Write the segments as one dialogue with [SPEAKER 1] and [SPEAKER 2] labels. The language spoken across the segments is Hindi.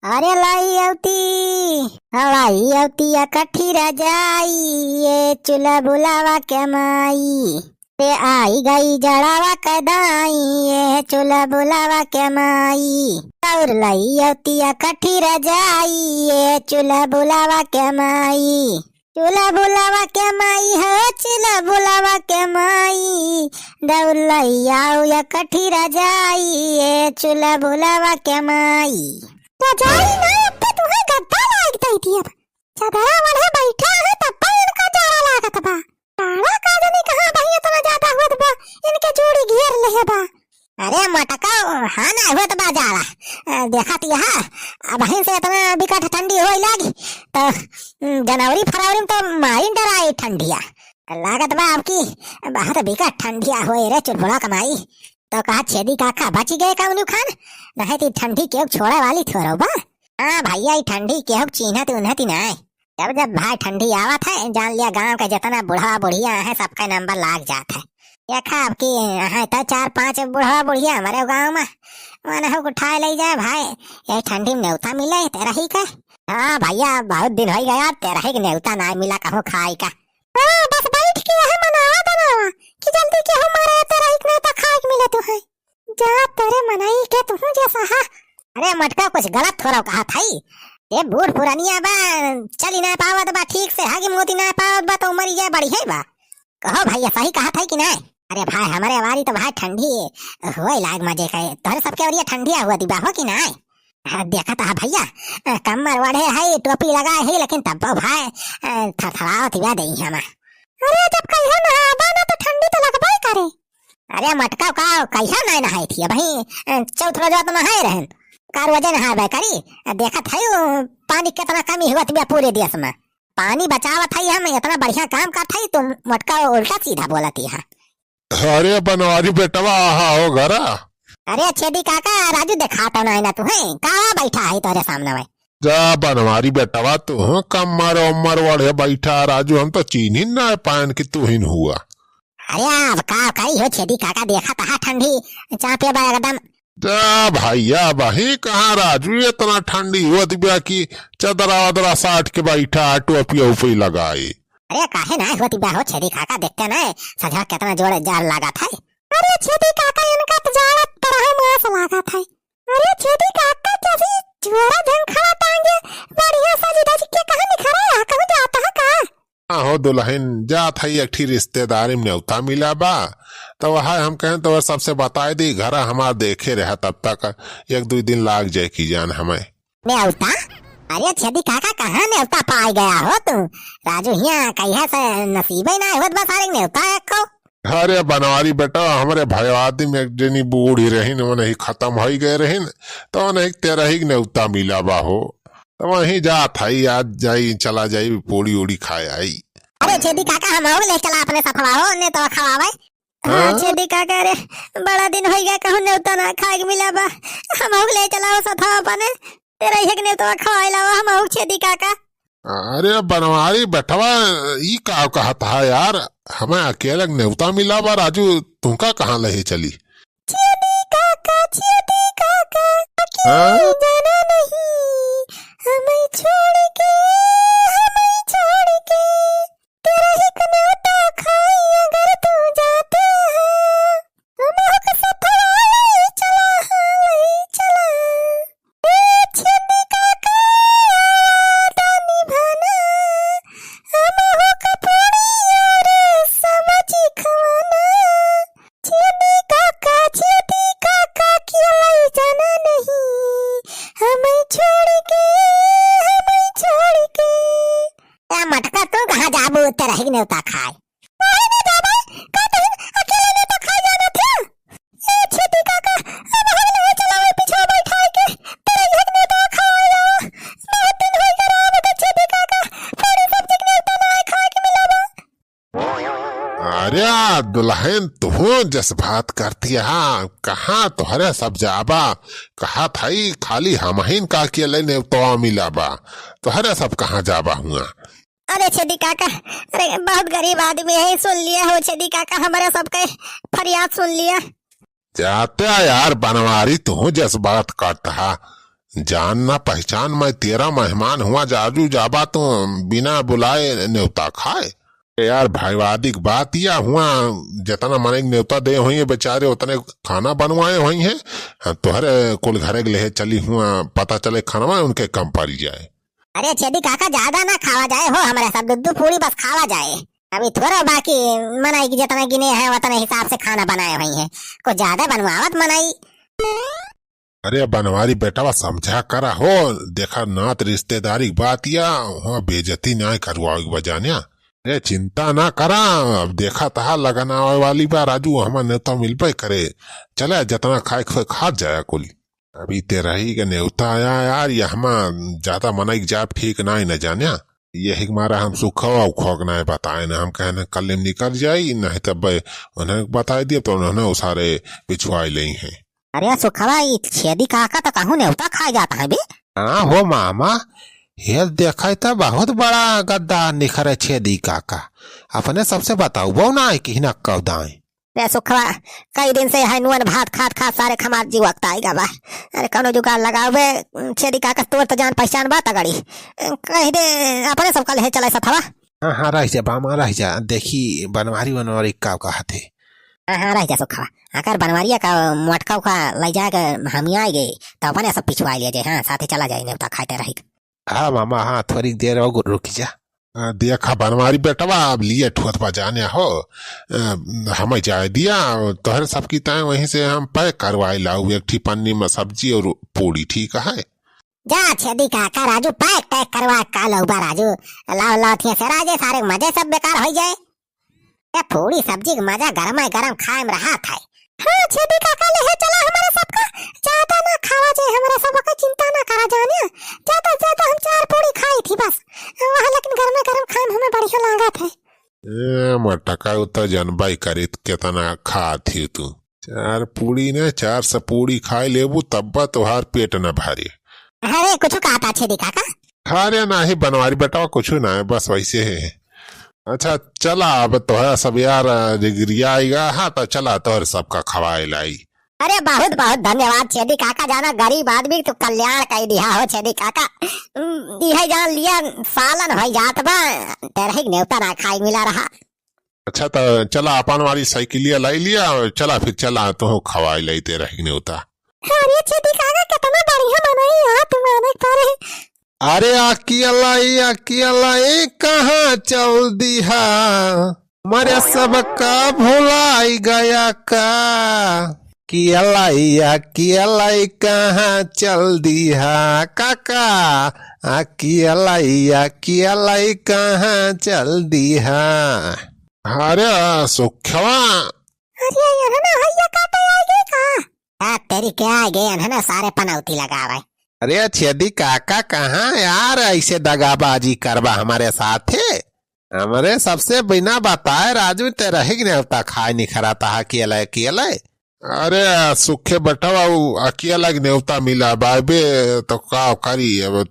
[SPEAKER 1] अरे लाई अवती कठी रजाई, ये चूल्हा बुलावा के माई, ते आई गई जड़ावा कदाई, ये चूल्हा बुलावा के माई। और लाई अवती कठी रजाई, ये चूल्हा बुलावा के माई, चूल्हा बुलावा के माई है, चूल्हा बुलावा के माई। दौड़ लाई आओ या कठी रजाई, ये चूल्हा बुलावा के माई। रजाई ना अब तो तुम्हें गद्दा लागता ही थी। अब चदरा वाले बैठा है तब पर इनका जाड़ा लागत बा। जाड़ा का जाने कहां भैया तना ज्यादा होत बा, इनके जोड़ी घेर ले बा। अरे मटका हां ना होत बा जाड़ा, देखत यहां अब ही से इतना बिकट ठंडी होई लागी तो जनवरी फरवरी में तो मारी डराई ठंडिया लागत बा। अब की बहुत बिकट ठंडिया होई रे चुलबुला कमाई। तो कहा छेदी काका बची गए का उन्हें खान, नहीं तो ठंडी केहू छोड़े वाली थोड़ा बा। हाँ भैया ये ठंडी केहू चिन्हती उन्हती ना। जब जब भाई ठंडी आवत है जान लिया गांव के जितना बुढ़ा बुढ़िया है सबका नंबर लाग जाता है। देखा अब की है तो 4-5 बुढ़ा बुढ़िया हमारे गाँव में मैंने उठाए ले जाए भाई, ये ठंडी में न्योता मिले तेरा ही का। हाँ भैया बहुत दिन हो गया तेरा ही न्योता ना मिला कहूँ खाई का। हाँ बस बैठ के है मनावा बनावा कि जल्दी के हमारे तेरा एक न्योता खाए के मिले तू है जा तेरे मनाई के तू जैसा है। अरे मटका कुछ गलत थोड़ा कहा था ये बूढ़ पुरानिया बा चली ना पावत बा ठीक से हागी मोती ना पावत बा तो मरी जाए बड़ी है बा। कहो भैया सही कहा था कि नहीं। अरे भाई हमारे वारी तो भाई ठंडी हो लाग मजे का तोरे सबके और ये ठंडिया हुआ दिबा हो कि नहीं। देखा था भैया कमर वढ़े है टोपी लगाए है लेकिन तब भाई थरथरावत हुआ दई हम। अरे जब कहिया नहाबा तो ठंडी तो लगबे करे। अरे मटका का कहिया नहीं नहाई थी भाई चौथ रोजा तो नहाए रहन कार वजह नहाबे करी। देखा था पानी कितना कमी हुआ तिबा पूरे देश में पानी बचावत है हम इतना बढ़िया काम करत है तुम मटका उल्टा सीधा बोलती है।
[SPEAKER 2] अरे बनवारी बेटवा आहा हो घरा।
[SPEAKER 1] अरे छेदी काका राजू दिखाता नहीं ना तुम्हें कहाँ बैठा है तेरे सामने में।
[SPEAKER 2] जा बनवारी बेटवा तू कमर उमर वढ़े बैठा राजू हम तो चीन ही ना पान की तू ही हुआ।
[SPEAKER 1] अरे अब का कही हो छेदी काका देखा था ठंडी चापे बा एकदम।
[SPEAKER 2] जा भैया भाई कहाँ राजू इतना ठंडी हुआ दिव्या की चदरा वदरा साट के बैठा टोपी उपी लगाई।
[SPEAKER 1] अरे काहे ना होती बा हो छेदी काका देखते ना सजा कितना जोड़े जार लगा था। अरे छेदी काका इनका तो जाड़ा तरह मास लगा था। अरे छेदी काका जैसी जोड़ा झंखड़ा टांगे बढ़िया सजी धजी के कहां निखरा है कहूं जाता है का।
[SPEAKER 2] हो दुल्हन जात है एक ठी रिश्तेदारी में न्योता मिला बा तो वह हम कहें तो सबसे बताए दी घर हमार देखे रहा तब तक 1-2 दिन लाग जाए की जान हमें
[SPEAKER 1] न्योता। अरे छेदी काका कहाँ न्योता पाए गया हो तू राजू यहाँ कहिया से नसीबे ना होत बस सारे न्योता को।
[SPEAKER 2] अरे बनवारी बेटा हमारे भयवादी में एक जनी बूढ़ी रही ही खत्म हो गए रही तो उन्हें तेरा ही न्योता मिला बा हो तो वही जात है आज जाई चला जाई पूड़ी उड़ी खाए आई।
[SPEAKER 1] अरे छेदी काका हम ले चला अपने सफवा हो ने तो खवावे। हाँ छेदी काका अरे बड़ा दिन हो गया कहूं न्योता ना खाए के मिला बा हम ले चला सफवा अपने तेरा ही ने तो खवाइला हम छेदी काका।
[SPEAKER 2] अरे बनवारी बेटवा ई का कहता है यार हमें अकेले न्योता मिला बा राजू तुमका कहाँ ले चली।
[SPEAKER 1] छेदी काका अकेले जाना नहीं हमें छोड़ के तेरा ही न्योता खाई अगर तू जाता है हमें को सफवा ले चला छेदी काका दानी भाना हमें हो कपूरी और समझी खवाना। छेदी काका क्यों लाई जाना नहीं हमें छोड़ के या मटका तू कहाँ जाबू तेरा ही न्योता खाए।
[SPEAKER 2] अरे दुल्हन तू जस बात करती है कहाँ तुहरे सब जाबा कहा थाई खाली हमहिन का के ले न्योता मिला बा तुहरे सब कहाँ जाबा हुआ।
[SPEAKER 1] अरे छेदी काका अरे बहुत गरीब आदमी है सुन लिया हो छेदी काका हमारा सबके फरियाद सुन लिया।
[SPEAKER 2] जाते यार बनवारी तू जस बात करता जानना पहचान मैं तेरा मेहमान हुआ, जाजू जाबा तो बिना बुलाए न्योता खाए। यार भाईवादी की बात या हुआ, जितना मने न्योता दे हुई है बेचारे उतने खाना बनवाए हुई हैं। हाँ, तोहरे कुल घरे ले चली हुआ, पता चले खाना उनके कम पड़ जाए।
[SPEAKER 1] अरे छेदी काका ज्यादा ना खावा जाए हो, हमारे सब दूध पूरी बस खावा जाए। अभी थोड़ा बाकी मनाई की जितना गिने हैं उतने हिसाब से खाना बनाए हुई है, कुछ ज्यादा बनवावत मनाई।
[SPEAKER 2] अरे बनवारी बेटा बस समझा करा हो, देखा नात रिश्तेदारी की बात या हो, बेजती ना करवाओ बजानिया। अरे चिंता ना करा, अब देखा तहा लगना वाली बार राजू हमारे नेता मिल पे करे, चले जितना खाए खा जाए कुल। अभी तेरा ही का न्योता आया यार, ये हम ज्यादा मनाई जाप ठीक ना ही न जानिया, यही मारा हम सुखवा उखोक ना बताए ना, हम कहने कल निकल जाये नहीं तब उन्हें बता दिया तो उन्होंने उसारे पिछवाई ले हैं।
[SPEAKER 1] अरे सुखवा छेदी काका तो कहूँ न्योता खाए जाता है बे।
[SPEAKER 3] हाँ हो मामा, ये देखा था बहुत बड़ा गद्दार निखरे छेदी काका, अपने सबसे बताऊ वो ना कि न कौदाए।
[SPEAKER 1] रे सुखवा कई दिन से है नुअन भात खात खात सारे खमार जी वक्त आएगा बा। अरे कौनो जुगाड़ लगाओ बे, छेदी काका तोर तो जान पहचान बात अगड़ी कह दे अपने सब कल है चला सथवा।
[SPEAKER 3] हाँ हाँ रह जा बामा रह जा, देखी बनवारी का कहते।
[SPEAKER 1] हाँ रह जा सुखवा, अगर बनवारिया का मोटका का ले जाकर हम आए गए तो अपने सब पिछवा लिए जाए। हाँ साथे चला जाए न्योता खाते रही।
[SPEAKER 3] हाँ मामा हाँ थोड़ी देर और रुकी जा।
[SPEAKER 2] देखा बनवारी बेटवा अब लिए ठोत बजाने हो, हमें जाए दिया तोहरे सबकी तय वहीं से हम पैक करवाए लाऊ, एक ठी पन्नी में सब्जी और पूरी, ठीक है।
[SPEAKER 1] जा छेदी काका राजू पैक पैक करवा का लौबा राजू, लाओ लाओ थिया से राजे सारे मजे सब बेकार हो जाए। ये पूरी सब्जी का मजा गरम गरम खाए में रहा था। हाँ छेदी काका ले चला हमारे सबका, ज्यादा ना खावा जाए, हमारे सबका चिंता ना करा जाने, ज्यादा ज्यादा हम 4 पूरी खाई थी बस वहाँ, लेकिन गरम गरम खाए हमें बढ़िया लगा थे।
[SPEAKER 2] मटका उतर जनबाई करी कितना खा थी तू, 4 पूरी ने 4 से पूरी खाई लेबू तब तुहार पेट न भारी।
[SPEAKER 1] अरे कुछ कहा था छेदी काका?
[SPEAKER 2] अरे ना ही बनवारी बेटा कुछ ना है, बस वैसे है। अच्छा चला अब तो है सब यार रिगरिया आएगा। हाँ तो चला तोहर सबका खवाए लाई।
[SPEAKER 1] अरे बहुत बहुत धन्यवाद छेदी काका, जाना गरीब आदमी तो कल्याण कर दिया हो छेदी काका। यह जान लिया सालन हो जात बा, तेरे न्योता ना खाई मिला रहा।
[SPEAKER 2] अच्छा तो चला अपन वाली साइकिलिया लाई लिया, चला फिर चला तो खवाई लाई तेरा ही न्योता।
[SPEAKER 1] अरे छेदी काका कितना बढ़िया बनाई यार तुम आने पर।
[SPEAKER 3] अरे अकेलाई कहाँ चल दिहा, मरे सबका भुलाई गया का, अकेलाई कहाँ चल दिहा काका, अकेलाई कहाँ चल दिहा।
[SPEAKER 2] अरे सुखवा,
[SPEAKER 1] अरे यार ना भैया काटे आएगे का, तेरी क्या आएगे ना सारे पनौती लगावे।
[SPEAKER 3] अरे छेदी काका कहाँ यार ऐसे दगाबाजी करवा हमारे साथ है, हमारे सबसे बिना बताए राजू तेरा ही न्योता खाए नहीं खराता अकेले।
[SPEAKER 2] अरे सुखे बटवा अकेला न्योता मिला बाबे तो का करी, अब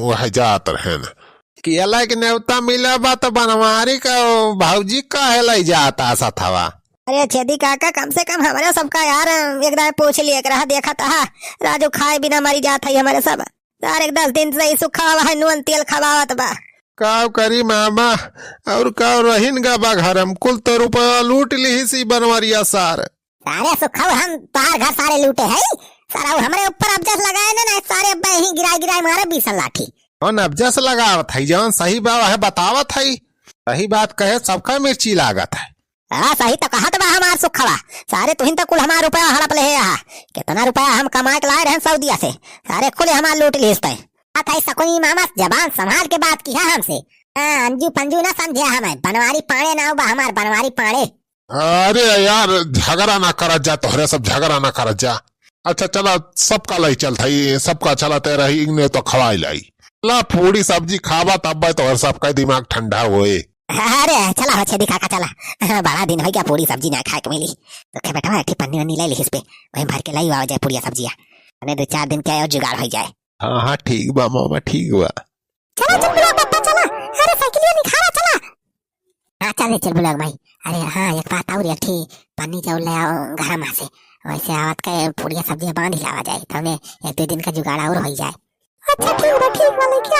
[SPEAKER 2] वह जात रहे न
[SPEAKER 3] अकेला के न्योता मिला बा तो बनवारी का भाऊजी का है जाता सथवा।
[SPEAKER 1] अरे छेदी काका कम से कम हमारे सबका यार एक दाए पूछ लिए रहा, देखा था राजू खाए बिना मरी जाता है हमारे सब यार, 10 दिन से सुखा हुआ है नून तेल खवावत बा।
[SPEAKER 3] काव करी मामा और काव रहीन गा बा घरम, कुल तो रुपया लूट ली सी बनवरिया सारे
[SPEAKER 1] सुखा हम तार घर सारे लूटे है सारा, हमारे ऊपर अबजस लगाए ना सारे ही गिराई मारे 20 लाठी।
[SPEAKER 3] और अबजस लगावत है जौन सही बात है बतावत है, सही बात कहे सबका मिर्ची लागत है।
[SPEAKER 1] हाँ सही तो कहा बा हमार सुखवा, सारे तुहिन तो कुल हमार रुपया हड़प ले है, कितना रुपया हम कमा के लाए रहे सऊदिया से, सारे खुले हमार लूट ली सकुनी मामा जबान संभाल के बात की है हमसे। अंजू पंजू ना समझे, हमें बनवारी पाड़े ना बा हमार बनवारी पाड़े।
[SPEAKER 2] अरे यार झगड़ा ना कर जा, तोहरे सब झगड़ा ना कर जा। अच्छा चला सबका लाई चल थी, सबका चला तेरा ही ने तो खवाई लाई ला पूरी सब्जी खावा तब तो सबका दिमाग ठंडा हुए।
[SPEAKER 1] अरे चला हो छेदी काका चला, बड़ा दिन हो गया पूरी सब्जी ना खाए के मिली, तो क्या बेटा एक पन्नी वन्नी ले ली इस पे, वहीं भर के लाई आ जाए पूरी सब्जियां, 2-4 दिन क्या और जुगाड़ हो जाए।
[SPEAKER 3] हाँ ठीक बा मामा ठीक बा।
[SPEAKER 1] चला चल बुलाओ पप्पा चला, अरे साइकिलिया निखारा चला। हाँ चल चल बुलाओ भाई। अरे हाँ एक बात और एक थी, पन्नी चावल ले आओ घर में से, वैसे आवत का पूड़िया सब्जी बांध हिलावा जाए तो हमें 1-2 दिन का जुगाड़ और हो जाए। अच्छा ठीक बा लइकी